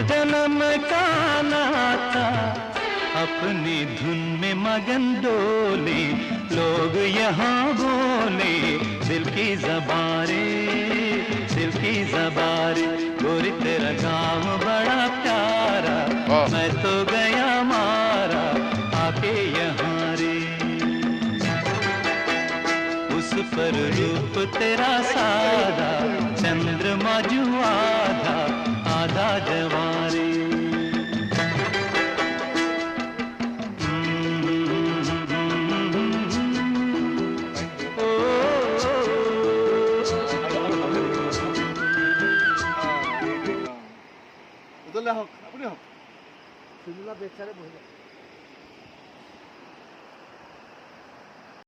जन्म का नाता अपनी धुन में मगन डोले, लोग यहाँ बोले दिल की ज़बारे, दिल की ज़बारे। गोरी तेरा गाँव बड़ा प्यारा, मैं तो गया मारा आके यहाँ रे। उस पर रूप तेरा सादा, चंद्रमा जो आधा आधा जवारे। উদলে হোক, আপনি হোক। সিমলা বেচারে বলে